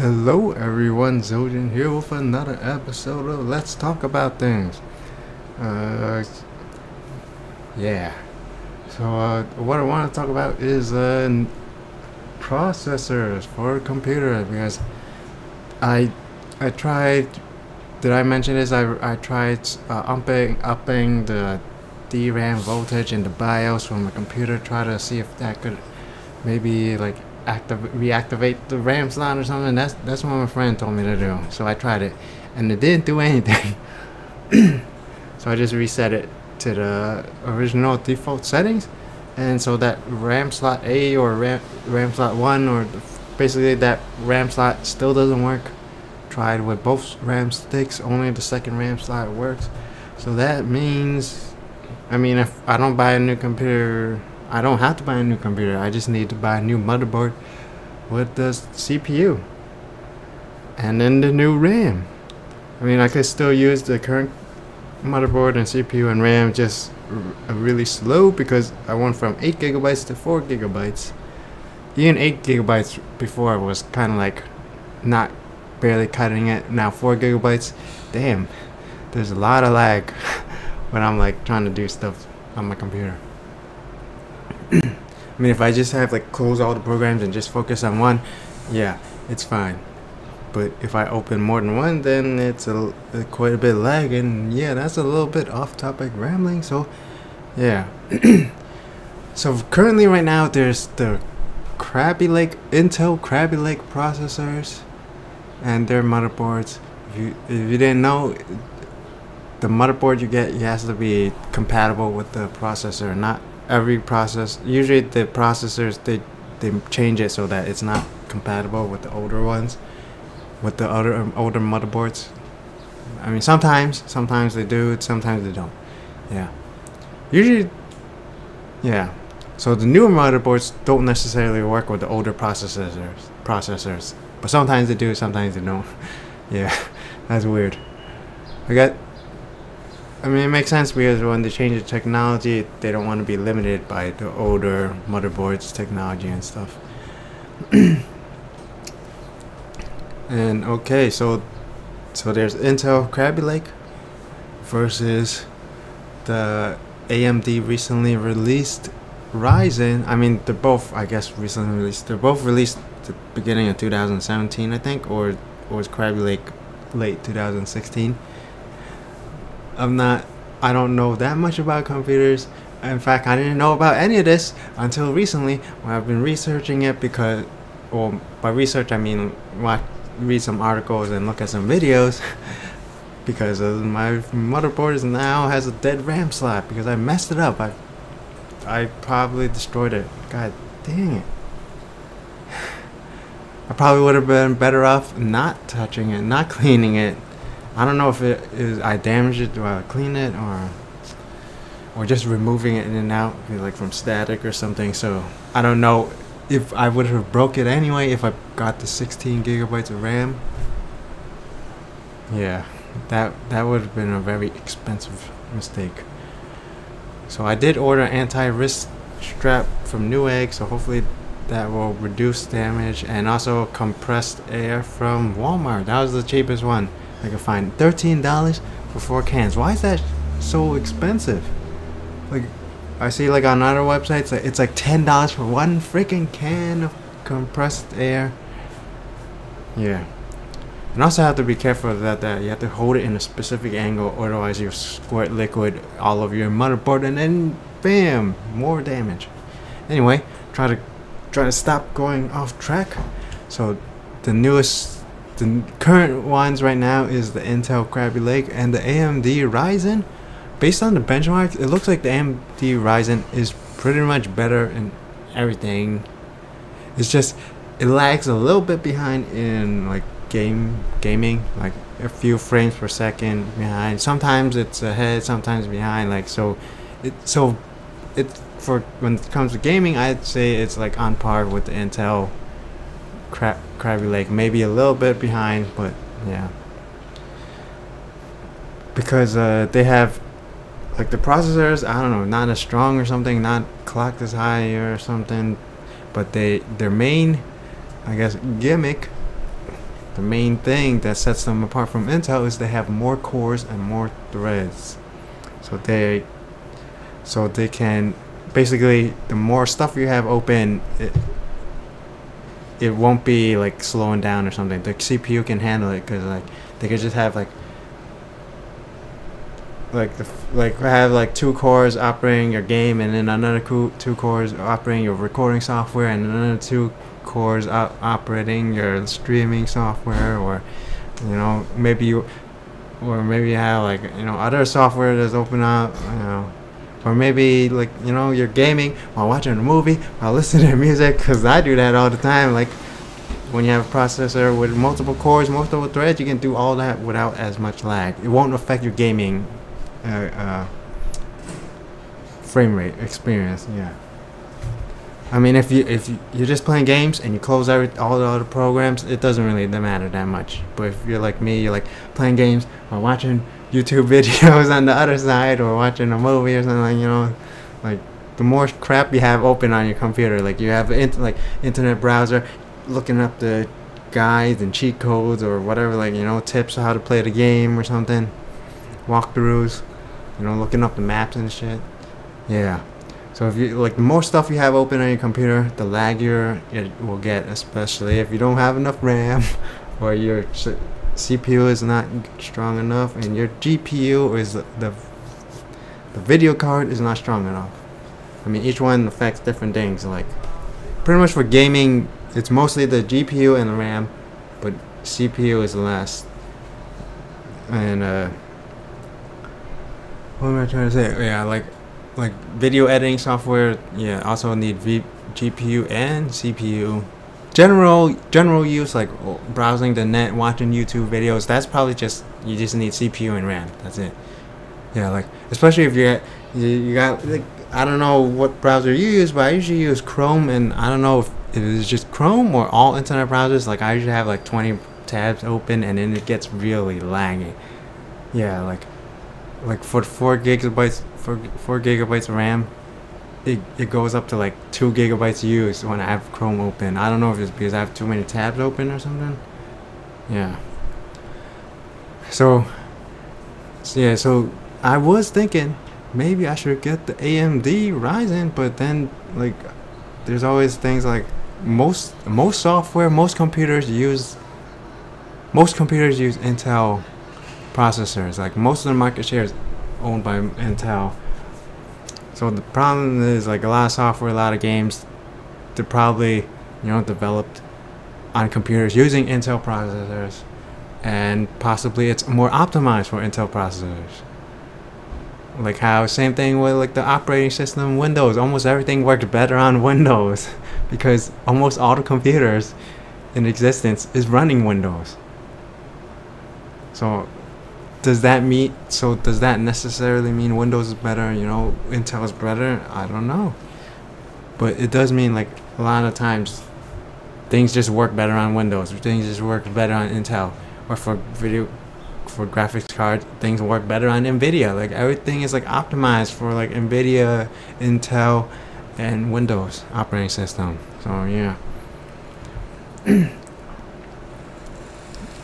Hello everyone, Ziljin here with another episode of Let's Talk About Things. Uh, yeah. So what I want to talk about is processors for computers, because I tried. Did I mention this? I tried upping the DRAM voltage in the BIOS from the computer. Try to see if that could maybe like reactivate the RAM slot or something. That's what my friend told me to do. So I tried it, and it didn't do anything. So I just reset it to the original default settings, and so that RAM slot A or RAM slot 1, or basically that RAM slot still doesn't work. Tried with both RAM sticks, only the second RAM slot works. So that means, I mean, if I don't buy a new computer, I don't have to buy a new computer. I just need to buy a new motherboard with the CPU and then the new RAM. I mean, I could still use the current motherboard and CPU and RAM, just really slow, because I went from 8 gigabytes to 4 gigabytes. Even 8 gigabytes before was kind of like not barely cutting it. Now 4 gigabytes, damn, there's a lot of lag when I'm like trying to do stuff on my computer. I mean, if I just have like close all the programs and just focus on one, yeah, it's fine. But if I open more than one, then it's quite a bit lag, and yeah, that's a little bit off topic rambling. So yeah. So currently right now there's the Kabylake, Intel Kabylake processors and their motherboards. If you didn't know, the motherboard you get, it has to be compatible with the processor. Not every process. Usually the processors, they change it so that it's not compatible with the older ones, with the other older motherboards. I mean, sometimes they do, sometimes they don't. Yeah, usually, yeah. So the newer motherboards don't necessarily work with the older processors, but sometimes they do, sometimes they don't. Yeah, that's weird. I mean, it makes sense, because when they change the technology, they don't want to be limited by the older motherboards technology and stuff. And okay, so there's Intel Kabylake versus the AMD recently released Ryzen. I mean, they're both, I guess, recently released. They're both released at the beginning of 2017, I think, or was Kabylake late 2016. I don't know that much about computers. In fact, I didn't know about any of this until recently, when I've been researching it, because, well, by research I mean read some articles and look at some videos, because my motherboard now has a dead RAM slot because I messed it up. I probably destroyed it. God dang it. I probably would have been better off not touching it, not cleaning it. I don't know if I damaged it, do I clean it, or just removing it in and out, like from static or something. So I don't know if I would have broke it anyway if I got the 16 gigabytes of RAM. Yeah, that would have been a very expensive mistake. So I did order anti-wrist strap from Newegg, so hopefully that will reduce damage, and also compressed air from Walmart. That was the cheapest one I could find. $13 for 4 cans. Why is that so expensive? Like, I see like on other websites, it's like $10 for one freaking can of compressed air. Yeah. And also have to be careful that you have to hold it in a specific angle, otherwise you'll squirt liquid all over your motherboard, and then bam, more damage. Anyway, try to stop going off track. So the current ones right now is the Intel Kabylake and the AMD Ryzen. Based on the benchmarks, it looks like the AMD Ryzen is pretty much better in everything. It's just, it lags a little bit behind in like gaming, like a few frames per second behind. Sometimes it's ahead, sometimes behind. Like, so for when it comes to gaming, I'd say it's like on par with the Intel Kabylake, maybe a little bit behind, but yeah, because they have like the processors, I don't know, not as strong or something, not clocked as high or something, but their main, I guess, gimmick the main thing that sets them apart from Intel is they have more cores and more threads. So they can basically, the more stuff you have open, it won't be like slowing down or something. The CPU can handle it, because like they could just have have like 2 cores operating your game, and then another 2 cores operating your recording software, and another 2 cores operating your streaming software, or you know, maybe you have like, you know, other software that's open up, you know, or maybe like, you know, you're gaming while watching a movie, while listening to music, because I do that all the time. Like when you have a processor with multiple cores, multiple threads, you can do all that without as much lag. It won't affect your gaming frame rate experience. Yeah, I mean, if you're just playing games and you close all the other programs, it doesn't really matter that much. But if you're like me, you're like playing games while watching YouTube videos on the other side, or watching a movie or something, like, you know, like the more crap you have open on your computer, like you have internet browser, looking up the guides and cheat codes or whatever, like, you know, tips on how to play the game or something, walkthroughs, you know, looking up the maps and shit. Yeah. So if you like, the more stuff you have open on your computer, the laggier it will get, especially if you don't have enough RAM, or your CPU is not strong enough, and your GPU is the video card is not strong enough. I mean, each one affects different things. Like pretty much for gaming, it's mostly the GPU and the RAM, but CPU is less. And what am I trying to say? Yeah, like video editing software, yeah, also need GPU and CPU. General use, like browsing the net, watching YouTube videos, that's probably just, you just need CPU and RAM. That's it. Yeah, like especially if you got like, I don't know what browser you use, but I usually use Chrome, and I don't know if it is just Chrome or all internet browsers. Like I usually have like 20 tabs open, and then it gets really laggy. Yeah, like for 4 gigabytes of RAM, it goes up to like 2 gigabytes used when I have Chrome open. I don't know if it's because I have too many tabs open or something. Yeah. So I was thinking maybe I should get the AMD Ryzen, but then like there's always things like most software, most computers use Intel processors. Like most of the market share is owned by Intel. So the problem is, like, a lot of software, a lot of games, they're probably, you know, developed on computers using Intel processors, and possibly it's more optimized for Intel processors. Like how, same thing with like the operating system, Windows. Almost everything works better on Windows because almost all the computers in existence is running Windows. So does that necessarily mean Windows is better, you know, Intel is better? I don't know. But it does mean, like, a lot of times things just work better on Windows, things just work better on Intel. Or for graphics card, things work better on NVIDIA. Like everything is like optimized for like NVIDIA, Intel, and Windows operating system. So yeah.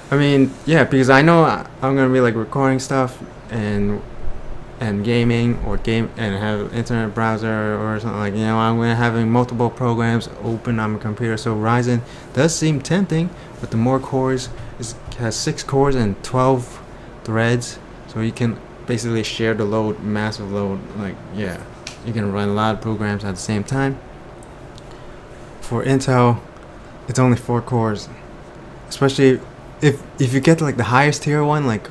I mean, yeah, because I know I'm gonna be like recording stuff and gaming and have internet browser or something, like, you know, I'm gonna having multiple programs open on my computer. So Ryzen does seem tempting, but the more cores has 6 cores and 12 threads, so you can basically share the load, massive load. Like, yeah, you can run a lot of programs at the same time. For Intel, it's only 4 cores, especially if you get like the highest tier one, like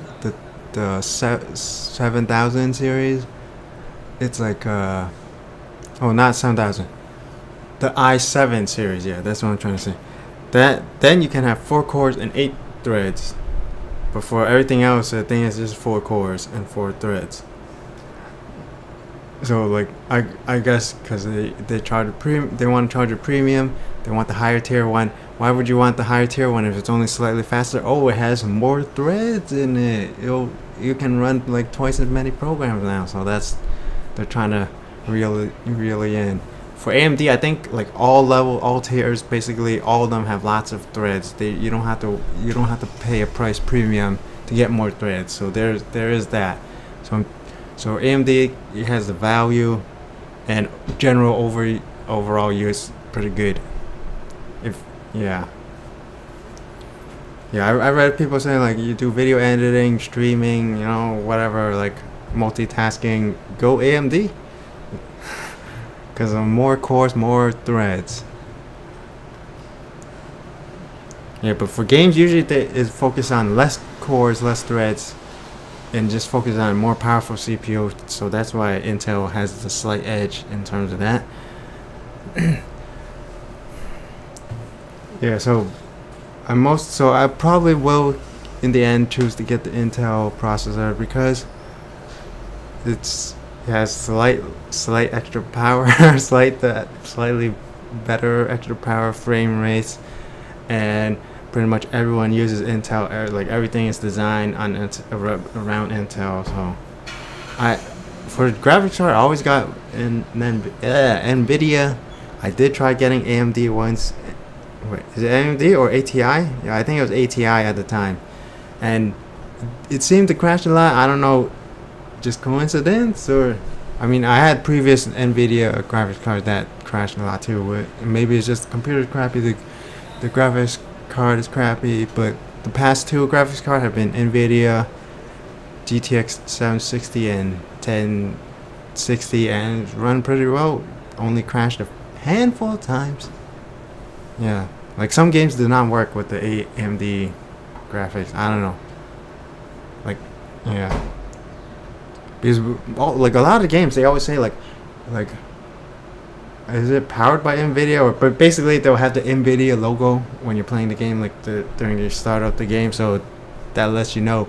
the 7000 series. It's like oh, not 7000, the i7 series. Yeah, that's what I'm trying to say. Then you can have 4 cores and 8 threads. But for everything else, I think it's just 4 cores and 4 threads. So like I guess because they charge they want to charge a premium, they want the higher tier one. Why would you want the higher tier one if it's only slightly faster? Oh, it has more threads in it. You can run like twice as many programs now. So they're trying to reel in. For AMD, I think like all tiers, basically all of them have lots of threads. You don't have to pay a price premium to get more threads. So there is that. So AMD, it has the value, and general overall use pretty good. Yeah, I read people saying like you do video editing, streaming, whatever, like multitasking, go AMD. Because of more cores, more threads. Yeah, but for games, usually it's focused on less cores, less threads, and just focus on a more powerful CPU. So that's why Intel has the slight edge in terms of that. Yeah, so I probably will, in the end, choose to get the Intel processor because it has slight extra power, slightly better extra power, frame rates, and pretty much everyone uses Intel. Like everything is designed on around Intel. So for graphics card, I always got NVIDIA. I did try getting AMD once. Wait, is it AMD or ATI? Yeah, I think it was ATI at the time, and it seemed to crash a lot. I don't know. Just coincidence, or I mean, I had previous NVIDIA graphics cards that crashed a lot too, but maybe it's just the computer's crappy, the graphics card is crappy. But the past two graphics cards have been NVIDIA GTX 760 and 1060, and run pretty well. Only crashed a handful of times. Yeah, like some games do not work with the AMD graphics. I don't know. Like, yeah. Because like a lot of games, they always say like, is it powered by NVIDIA? But basically they'll have the NVIDIA logo when you're playing the game, like during the start of the game. So that lets you know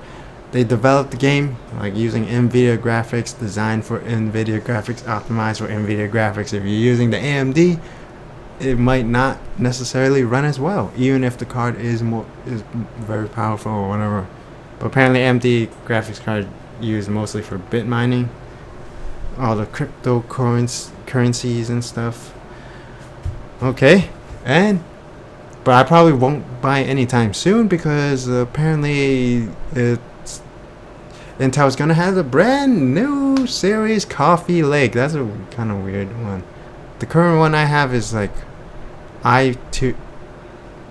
they developed the game like using NVIDIA graphics, designed for NVIDIA graphics, optimized for NVIDIA graphics. If you're using the AMD, it might not necessarily run as well, even if the card is very powerful or whatever. But apparently AMD graphics card used mostly for bit mining, all the cryptocurrencies and stuff. Okay, but I probably won't buy anytime soon because apparently Intel's gonna have a brand new series, Coffeelake. That's a kind of weird one. The current one I have is like i5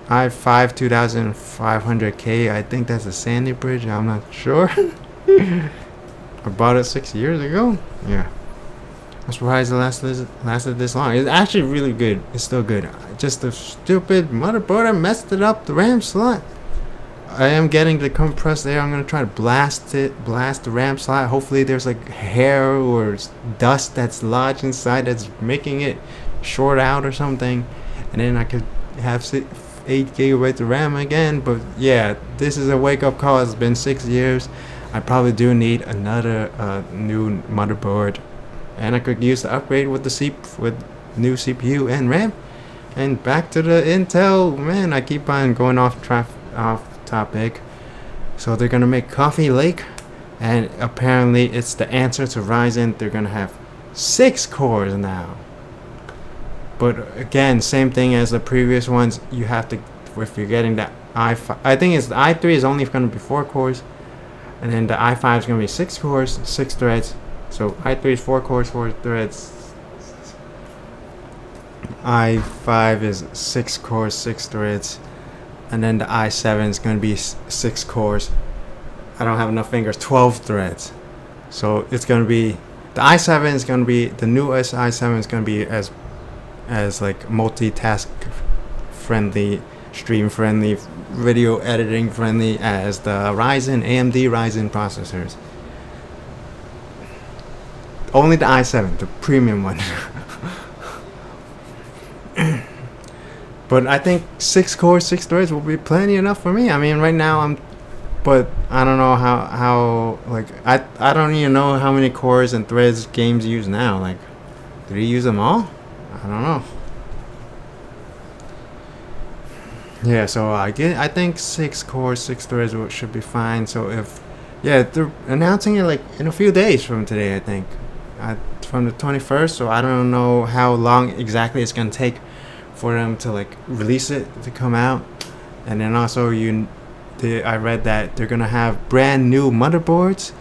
2500K. I think that's a Sandy Bridge. I'm not sure. I bought it 6 years ago. Yeah, I'm surprised it lasted this long. It's actually really good. It's still good. Just the stupid motherboard, I messed it up. The RAM slot. I am getting the compressed air. I'm gonna try to blast the RAM slot. Hopefully there's like hair or dust that's lodged inside that's making it short out or something, and then I could have 8 gigabytes of RAM again. But yeah, this is a wake-up call. It's been 6 years. I probably do need another new motherboard, and I could use the upgrade with with new CPU and RAM. And back to the Intel. Man, I keep on going off topic. So they're gonna make Coffeelake, and apparently it's the answer to Ryzen. They're gonna have 6 cores now. But again, same thing as the previous ones. You have to, if you're getting the i5, I think it's the i3 is only going to be 4 cores, and then the i5 is going to be 6 cores, 6 threads. So i3 is 4 cores, 4 threads. i5 is 6 cores, 6 threads, and then the i7 is going to be 6 cores. I don't have enough fingers. 12 threads. So it's going to be, the i7 is going to be, the newest i7 is going to be as like multitask friendly, stream friendly, video editing friendly as the AMD Ryzen processors. Only the i7, the premium one. But I think 6 cores, 6 threads will be plenty enough for me. I mean, right now but I don't know how like I don't even know how many cores and threads games use now. Like, do they use them all? I don't know. Yeah, so I think 6 cores, 6 threads should be fine. So if, yeah, they're announcing it like in a few days from today, I think. from the 21st, so I don't know how long exactly it's gonna take for them to like release it to come out. And then also I read that they're gonna have brand new motherboards.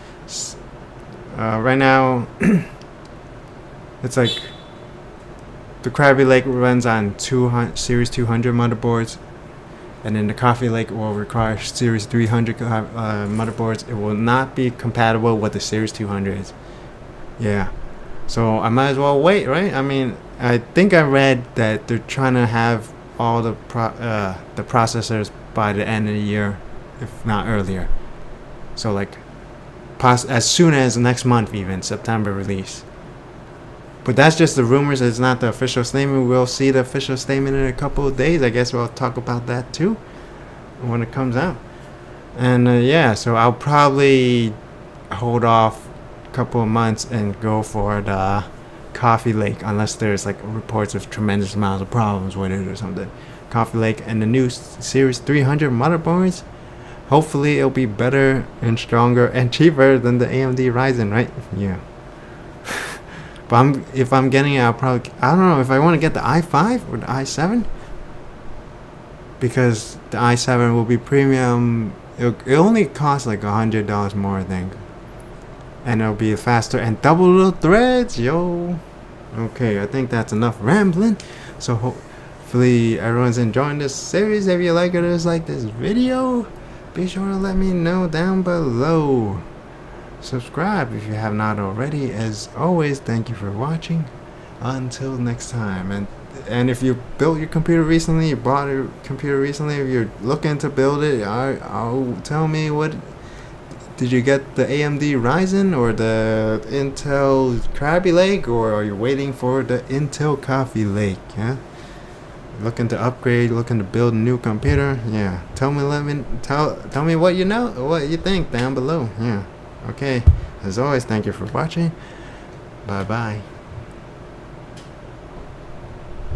Right now it's like the Kabylake runs on Series 200 motherboards, and then the Coffeelake will require Series 300 motherboards. It will not be compatible with the Series 200s. Yeah, so I might as well wait, right? I mean, I think I read that they're trying to have all the processors by the end of the year, if not earlier. So like as soon as next month, even September release. But that's just the rumors. It's not the official statement. We'll see the official statement in a couple of days. I guess we'll talk about that too when it comes out. And yeah, so I'll probably hold off a couple of months and go for the Coffeelake, unless there's like reports of tremendous amounts of problems with it or something. Coffeelake and the new Series 300 motherboards. Hopefully it'll be better and stronger and cheaper than the AMD Ryzen, right? Yeah. But if I'm getting it, I don't know if I want to get the i5 or the i7, because the i7 will be premium. It only costs like $100 more, I think, and it'll be faster and double the threads, yo. Okay, I think that's enough rambling. So hopefully everyone's enjoying this series. If you like this video, be sure to let me know down below. Subscribe if you have not already. As always, thank you for watching. Until next time. And if you built your computer recently, you bought a computer recently, if you're looking to build it, I'll tell me, what did you get? The AMD Ryzen or the Intel Kabylake, or are you waiting for the Intel Coffeelake? Yeah, looking to upgrade, looking to build a new computer. Yeah, tell me what you know, what you think down below. Yeah. Okay, as always, thank you for watching. Bye bye.